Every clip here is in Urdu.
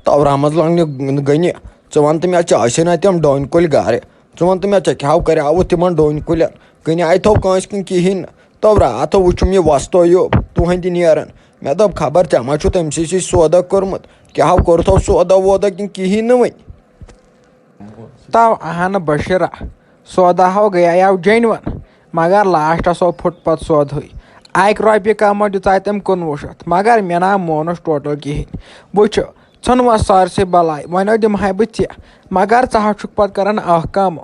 تو رحمت لنگنہِ گٔنہِ ژٕ وَن تہٕ مےٚ ژےٚ ٲسی نا تِم ڈوٗنۍ کُلۍ گَرِ ژٕ وَن تہٕ مےٚ ژےٚ کیٛاہ کَریاوُتھ تِمن ڈوٗنۍ کُلٮ۪ن کٕنہِ اَتھو کٲنٛسہِ کِنہٕ کِہیٖنۍ نہٕ تو راتھو وٕچھُم یہِ وۄستو یہِ تُہٕنٛدِ نیران مےٚ دوٚپ خبر ژےٚ ما چھُتھ أمۍ سٕے سودا کوٚرمُت کیٛاہ کوٚرتھو سودا وودا کِنہٕ کِہیٖنۍ نہٕ وۄنۍ تو اہن بشیرا سودا ہو گٔیو جینون مگر لاسٹس پھُٹ پتہٕ سودہٕے اکہِ رۄپیہِ کمو دِژاے تٔمۍ 1900 مگر مےٚ نا مونُس ٹوٹل کِہینۍ وٕچھ ژھٕنوس سٲرسٕے بلاے وۄنۍ دِمہے بہٕ ژےٚ مگر ژٕ حظ چھُکھ پتہٕ کران اکھ کٲم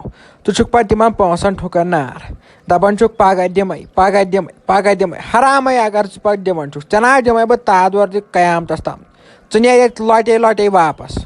ژٕ چھُکھ پتہٕ تِمن پونٛسن ٹھُکان نار دپان چھُکھ پگاہ دِمے حرامے اگر ژٕ پتہٕ دِوان چھُکھ ژےٚ نہ حظ دِمے بہٕ تادور تہِ قیامتس تام ژٕ نیرکھ لۄٹے واپس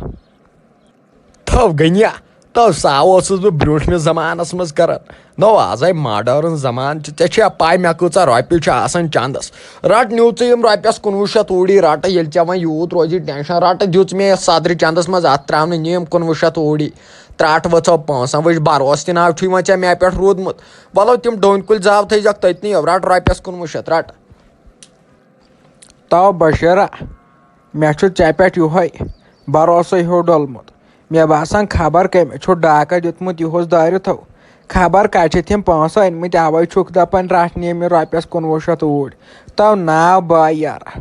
تھو گٔنیا تو سا اوسُس بہٕ برٛونٛٹھمِس زمانس منٛز کران نو آز آے ماڈٲرٕن زمانہٕ چھِ ژےٚ چھےٚ پاے مےٚ کۭژاہ رۄپیہِ چھِ آسان چندس رٹ نیوٗ ژٕ یِم رۄپیس 1900 اوٗڑی رٹہٕ ییٚلہِ ژےٚ وۄنۍ یوٗت روزی ٹینشن رٹہٕ دِژ مےٚ یتھ صدرِ چندس منٛز اتھ تراونہٕ نِیِم 1900 اوٗڑی ترٛٹھ ؤژھو پونٛسن وٕچھ بروسہٕ تہِ نہ چھُے وۄنۍ ژےٚ مےٚ پٮ۪ٹھ روٗدمُت ولو تِم ڈوٗنۍ کُلۍ زاو تھٲیزکھ تٔتنی رٹ رۄپیس 1900 رٹ تو بشیرا مےٚ چھُ ژےٚ پٮ۪ٹھ یِہوے بروسے ہیوٗ ڈوٚلمُت مےٚ باسان خبر کٔمۍ چھُ ڈاکہ دیُتمُت یِہُس دٲرِتھو خبر کتہِ یِم پونٛسہٕ أنمٕتۍ اوے چھُکھ دپان رٹھ نِیہِ مےٚ رۄپیس 1900 اوٗرۍ تو ناو باے یارا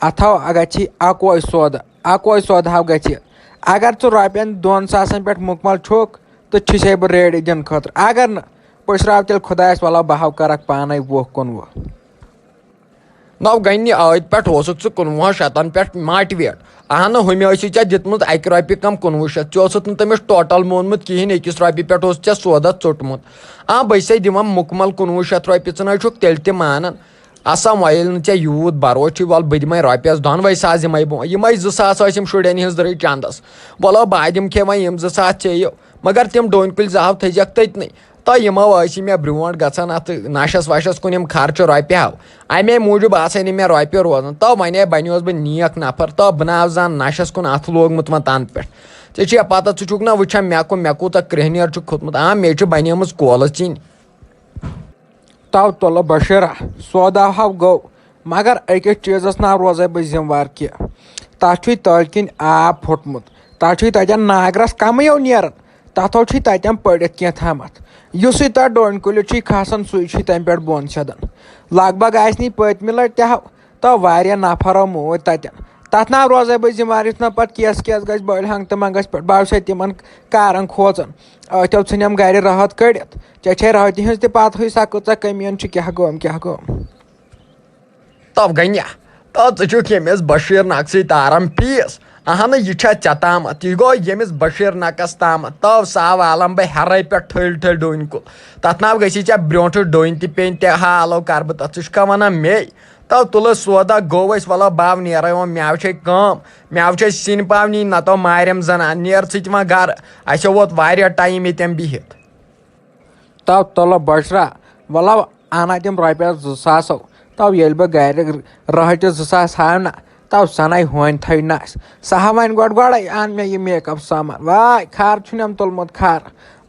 اتھو گژھِ اکوے سودہ گژھِ اگر ژٕ رۄپین 2,000 پٮ۪ٹھ مُکمل چھُکھ تہٕ چھُسے بہٕ ریڈی دِنہٕ خٲطرٕ اگر نہٕ پٔشراو تیٚلہِ خۄدایس ولو بہٕ ہاو کرکھ پانے 20-19 نو گنہِ ٲدۍ پٮ۪ٹھ اوسُکھ ژٕ 1900 پٮ۪ٹھ ماٹِویٹ اہنہٕ ہُمہِ ٲسی ژےٚ دِتمُت 1 رۄپیہِ کم 1900 ژےٚ اوسُتھ نہٕ تٔمِس ٹوٹل مونمُت کِہینۍ 1 رۄپیہِ پٮ۪ٹھ اوس ژےٚ سودا ژوٚٹمُت بہٕ چھسے دِوان مُکمل 1900 رۄپیہِ ژٕ نہ چھُکھ تیٚلہِ تہِ مانان وۄنۍ ییٚلہِ نہٕ ژےٚ یوٗت بروس چھُے ول بہٕ دِمے رۄپیس 2 ساس دِمے بہٕ یِمے 2 ساس ٲسۍ یِم شُرٮ۪ن ہِنٛز درٕے چندس ولو بہٕ دِمکھے وۄنۍ یِم 2 ساس ژےٚ مگر تِم ڈوٗنۍ کُلۍ زٕ ہاو تھٲیزکھ تٔتنٕے تو یِمو ٲسی مےٚ برونٛٹھ گژھان اتھ نشس وشس کُن یِم خرچہٕ رۄپیہِ ہاو امے موٗجوٗب آسے نہٕ مےٚ رۄپیہِ روزان تو وۄنۍ بنیوس بہٕ نیک نفر تو بہٕ نہ زن نشس کُن اتھ لوگمُت وۄنۍ تنہٕ پٮ۪ٹھ ژےٚ چھے پتہ ژٕ چھُکھ نا وٕچھان مےٚ کوٗتاہ کرٛہنیر چھُ کھوٚتمُت مےٚ چھِ بنیمٕژ کولہٕ ژِنۍ تو تُلہٕ بشیرا سودا ہو گوٚو مگر أکِس چیٖزس نہ روزے بہٕ ذِموار کینٛہہ تتھ چھُے تٔلۍ کِنۍ آب پھُٹمُت تتھ چھُے تتٮ۪ن ناگرس کمٕے نیران تتھو چھُے تتٮ۪ن پٔڑِتھ کینٛہہ تھامتھ یُسٕے تتھ ڈوٗنۍ کُلِس چھُے کھسان سُے چھُے تمہِ پٮ۪ٹھ بۄن سیٚدان لگ بگ آسہِ نہٕ پٔتمہِ لٹہِ تہِ ہو تو واریاہ نفرو موٗدۍ تتٮ۪ن تتھ نہ روزے بہٕ ذِموار یُتھ نہ پتہٕ کیس گژھِ بٔلۍ ہنگ تہٕ منگس پٮ۪ٹھ بہٕ چھُسے تِمن کارن کھوژان ٲتھو ژھٕنٮ۪م گرِ رٲحت کٔڑِتھ ژےٚ چھے رٲحتہِ ہِنٛز تہِ پتہٕ سا کۭژاہ کٔمیٖن چھِ کیٛاہ گوٚم تو گنیا تو ژٕ چھُکھ ییٚمِس بشیٖر نق سٕے تاران پیٖس اہنہٕ یہِ چھا ژےٚ تامتھ یہِ گوٚو ییٚمِس بشیٖر نقس تامتھ تو سا والن بہٕ ہیرے پٮ۪ٹھ ٹھٔلۍ ڈوٗنۍ کُل تتھ ناو گژھی ژےٚ برونٛٹھٕ ڈوٗنۍ تہِ پیٚنۍ تہِ حالو کرٕ بہٕ تتھ ژٕ چھُکھا ونان مے تو تُلہٕ سودا گوٚو أسۍ ولو باو نیرے وۄنۍ مےٚ چھے کٲم مےٚ چھے سِنۍ پاو نِنۍ نتہٕ مارٮ۪م زنان نیر ژٕ تہِ وۄنۍ گرٕ اسہِ ووت واریاہ ٹایم ییٚتٮ۪ن بِہِتھ تو تُلہٕ بشرا ولو انا تِم رۄپیس 2,000 تو ییٚلہِ بہٕ گرِ رٲحتہِ 2 ساس ہاو نہ تو سناے ہونۍ تھٲے نس سۄ ہا وۄنۍ گۄڈے ان مےٚ یہِ میک اپ سامان واے خر چھُنم تُلمُت کھر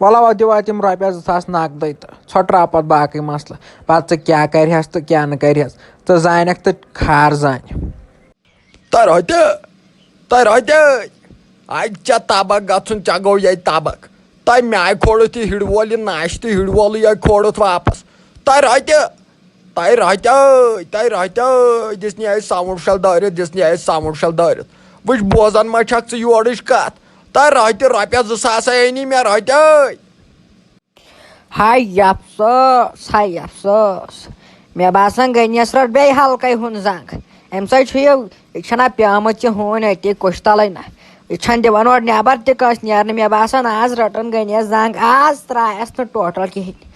ولو دِوا تِم رۄپیس 2 ساس نقدٕے تہٕ ژھۄٹراو پتہٕ باقٕے مسلہٕ پتہٕ ژٕ کیٛاہ کرِہس تہٕ کیٛاہ نہٕ کرِہس ژٕ زانکھ تہٕ کھار زانہِ تۄہہِ رۄتہِ اَتہِ ژےٚ تبکھ گژھُن ژےٚ گوٚو ییٚتہِ تبکھ تۄہہِ مےٚ آیہِ کھولُتھ یہِ ہِڑ وول یہِ ناشہِ تہٕ ہِڑ وولٕے آیہِ کھولُتھ واپس تۄہہِ رۄتہِ دِژنہِ اَسہِ ساوُنٛڈ شَل دٲرِتھ وٕچھ بوزان ما چھکھ ژٕ یورٕچ کتھ تۄہہِ رۄتہِ رۄپیس 2 ساسے أنی مےٚ رۄتہِ ہاے افسوس مےٚ باسان گٔنیس رٹ بیٚیہِ ہلکے ہُن زنٛگ اَمہِ سۭتۍ چھُ یہِ چھَنا پیٲمٕژ یہِ ہوٗنۍ أتی کُش تلے نہ یہِ چھنہٕ دِوان اورٕ نٮ۪بر تہِ کٲنٛسہِ نیرنہٕ مےٚ باسان آز رٹن گٔنیس زنٛگ آز ترٛایس نہٕ ٹوٹل کِہینۍ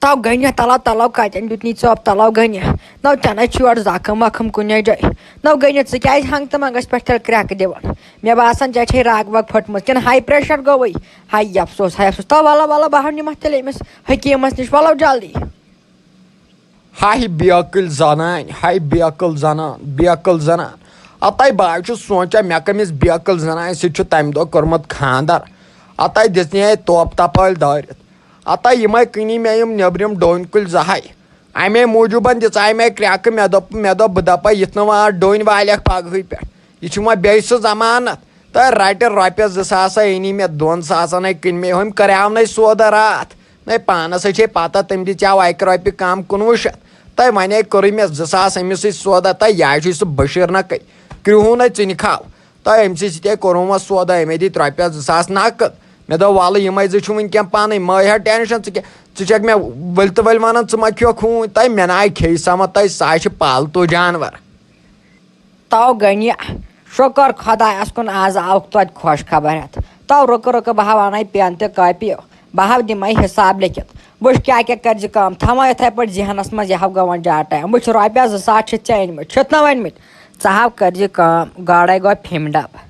تو گٔنہِ تلو کتٮ۪ن دیُتنی ژوٚپ تلو گٔنہِ نو ژےٚ نَے چھُ یورٕ زخم وخم کُنے جایہِ نو گٔنہِ ژٕ کیٛازِ ہنگ تہٕ منگس پٮ۪ٹھ تیٚلہِ کرٛٮ۪کہٕ دِوان مےٚ باسان ژےٚ چھے رگ وگ پھٔٹمٕژ کِنہٕ ہاے پریشر گوٚوٕے ہاے افسوس تو ولو بہٕ ہاو نِمتھ تیٚلہِ أمِس حکیٖمس نِش ولو جلدی ہاے بیکٕل زنان اوٚتانۍ بہٕ چھُس سونٛچان مےٚ کٔمِس بیکٕل زنانہِ سۭتۍ چھُ تمہِ دۄہ کوٚرمُت خانٛدر اوٚتانۍ دِژنہِ توپ تپٲلۍ دٲرِتھ اوٚتانۍ یِمے کٕنی مےٚ یِم نیبرِم ڈوٗنۍ کُلۍ 2 امے موٗجوٗبن دِژاے مےٚ کرٛٮ۪کہٕ مےٚ دوٚپ بہٕ دپے یِتھ نہٕ وۄنۍ ڈوٗنۍ والیکھ پگہٕے پٮ۪ٹھ یہ وۄنۍ بیٚیہِ سُہ ضمانت تہٕ رٹہِ رۄپیس 2000 أنی مےٚ 2,000 کٕنۍ مےٚ ہُمۍ کریٛاونَے سودہ راتھ نَے پانس ہے پتہ تٔمۍ دِژیٛاو 1 رۄپیہِ کم 1900 تہٕ وۄنۍ کوٚرُے مےٚ 2000 أمِس سۭتۍ سودہ تہٕ یہِ چھُے سُہ بشیٖر نقٕے کرٛہُن ہے ژٕ کھاو تہٕ أمۍ سۭتۍ کوٚرُم وۄنۍ سودہ أمۍ دِتۍ رۄپیس 2000 نقد مےٚ دوٚپ وَلہٕ یِمے زٕ چھِ وٕنکٮ۪ن پانٕے مٔے ہا ٹٮ۪نشن ژٕ چھَکھ مےٚ ؤلۍ تہٕ ؤلۍ وَنان ژٕ ما کھیوٚکھ ہوٗنۍ تہٕ مےٚ نَے کھیٚیہِ سمتھ تہٕ سُہ چھِ پالتوٗ جانور تو گنہِ شُکر خۄدایس کُن آز آوُکھ توتہِ خۄش خبر ہٮ۪تھ تو رُکہٕ رُکہٕ بہٕ ہا وَنَے پٮ۪ن تہِ کاپی بہٕ ہا دِمَے حِساب لیکھِتھ وٕچھ کیٛاہ کیٛاہ کٔرزِ کٲم تھاوان یِتھَے پٲٹھۍ ذہنس منٛز یہِ ہا گوٚو وۄنۍ زیادٕ ٹایم وٕچھ رۄپیس 2000 چھِتھ ژےٚ أنۍمٕتۍ چھِتھ نہ ؤنۍمٕتۍ ژٕ ہاو کٔرزِ کٲم گۄڈَے گوٚو فِمہِ ڈبہٕ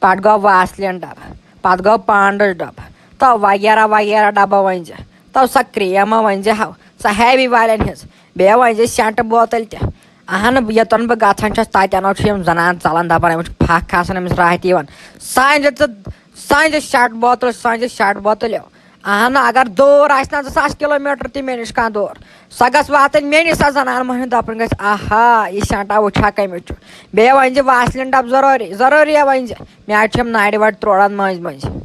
پتہٕ گوٚو واسلیٖن ڈبہٕ پتہٕ گوٚو پانڈس ڈبہٕ تو وغیرہ وغیرہ ڈبہٕ ؤنۍ زِ تو سۄ کرٛیمہ ؤنۍ زِ ہاو سۄ ہیوی والٮ۪ن ہِنٛز بیٚیہِ ؤنۍ زِ سٮ۪نٛٹہٕ بوتل تہِ اہن یوٚتن بہٕ گژھان چھَس تتٮ۪ن چھِ یِم زنان ژلان دپان أمِس چھُ پھکھ کھسان أمِس راتھ یِوان سانہِ شٹ بوتلو اہن اگر دوٗر آسہِ نا 2000 کِلوٗمیٖٹر تہِ مےٚ نِش کانٛہہ دوٗر سۄ گژھِ واتٕنۍ مےٚ نِش سۄ زنان مٔہنیوٗ دپُن گژھِ آہا یہِ سٮ۪نٛٹا وٕچھا کٔمِس چھُ بیٚیہِ ؤنۍ زِ واسلیٖن ڈبہٕ ضروٗری ؤنۍ زِ مےٚ حظ چھِ یِم نرِ وَرِ تروڑان مٔنٛزۍ مٔنٛزۍ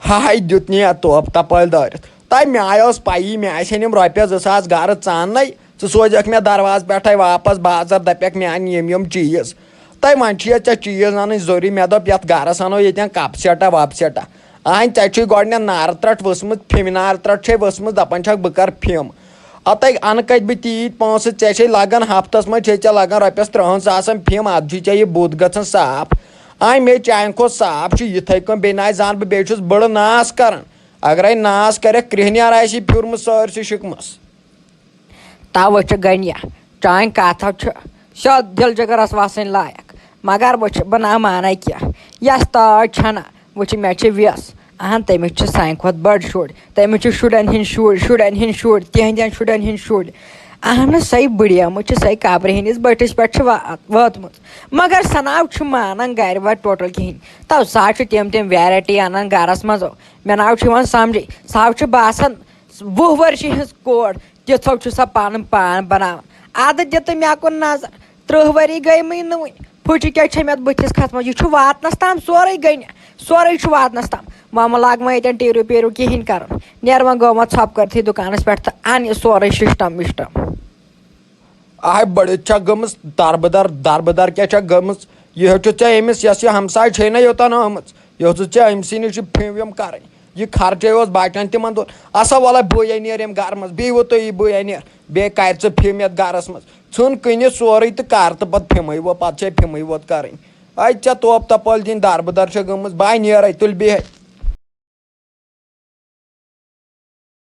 ہاے دیُت نہٕ یَتھ توپ تپٲلۍ دٲرِتھ تہٕ مےٚ ٲس پَیی مےٚ آسہِ ہن یِم رۄپیس 2000 گرٕ ژاننَے ژٕ سوزکھ مےٚ دروازٕ پٮ۪ٹھَے واپس بازر دپٮ۪کھ مےٚ اَن یِم چیٖز تہٕ وۄنۍ چھِ ژےٚ چیٖز اَنٕنۍ ضروٗری مےٚ دوٚپ یَتھ گرس اَنو ییٚتٮ۪ن کپ سیٹا وپ سیٹا اہن ژےٚ چھُے گۄڈنٮ۪تھ نارٕ ترٛٹھ ؤژھمٕژ فِمہِ نارٕ ترٛٹھ چھے ؤژھمٕژ دپان چھکھ بہٕ کرٕ فِم اَتے اَنہٕ کَتہِ بہٕ تیٖتۍ پونٛسہٕ ژےٚ چھے لگان ہفتس منٛز چھے ژےٚ لگان رۄپیس 3000 فِم اَدٕ چھُے ژےٚ یہِ بُتھ گژھان صاف مے چانہِ کھۄتہٕ صاف چھُ یِتھٕے کٔنۍ بیٚیہِ نَے زانہٕ بہٕ بیٚیہِ چھُس بٔڑٕ ناس کران اگرے ناس کرٮ۪کھ کرٛہنیر آسی پھیوٗرمُت سٲرسٕے شِکمس توے چھُ گنیا چٲنۍ کتھ چھُ سیوٚد دِل جگرس وسٕنۍ لایق مگر وٕچھ بہٕ نہ مانے کینٛہہ یۄس تٲج چھنہ وٕچھ مےٚ چھِ وٮ۪س اہن تٔمِس چھِ سانہِ کھۄتہٕ بٔڑ شُرۍ تٔمِس چھِ شُرٮ۪ن ہِنٛدۍ شُرۍ تِہنٛدٮ۪ن شُرٮ۪ن ہِنٛدۍ شُرۍ اہن سۄے بٕڑیمٕژ چھِ سۄے قبرِ ہِنٛدِس بٔٹھِس پٮ۪ٹھ چھِ وٲژمٕژ مگر سۄ نہ چھُ مانان گرِ وارِ ٹوٹل کِہینۍ تو سۄ چھُ تِم ویرایٹی انان گرس منٛز مےٚ نہ چھُ یِوان سمجھے سۄ چھُ باسان 20 ؤرشہِ ہِنٛز کور تِژھو چھُ سۄ پنُن پان بناوان ادٕ دِتہٕ مےٚ کُن نظر 30 ؤری گٔیمٕے نہٕ وُنہِ پھٕچہِ کیٛاہ چھےٚ مےٚ بٕتھِس کھژمٕژ یہِ چھُ واتنس تام سورُے گٔنہِ سورُے چھُ واتنس تام وۄنۍ لاگ وۄنۍ ییٚتٮ۪ن ٹیٖرو پیٖرو کِہینۍ کرُن نیر وۄنۍ گوٚو وۄنۍ ژھۄپہٕ کٔرتھٕے دُکانس پٮ۪ٹھ تہٕ ان یہِ سورُے سِسٹم وِسٹم بٔڑِتھ چھکھ گٔمٕژ دربٕدر کیٛاہ چھکھ گٔمٕژ یہِ ہیوٚچھُتھ ژےٚ أمِس یۄس یہِ ہمساے چھے نہ یوٚتن آمٕژ یہِ ہیوٚژُتھ ژےٚ أمسٕے نِش یہِ فِم وِم کرٕنۍ یہِ خرچے اوس بچن تِمن دۄہن اسا وَلے بٕے نیرِ ییٚمہِ گرٕ منٛز بیٚیہِ تُہی بٕے نیرِ بیٚیہِ کرِ ژٕ فِم یتھ گرس منٛز ژھٕن کٕنِتھ سورُے تہٕ کر تہٕ پتہٕ فِمٕے وۄنۍ پتہٕ چھے فِمٕے ووت کرٕنۍ ژےٚ توپ تپٲلۍ دِنۍ دربٕدر چھےٚ گٔمٕژ بہٕ نیرے تُلہِ بیٚہہِ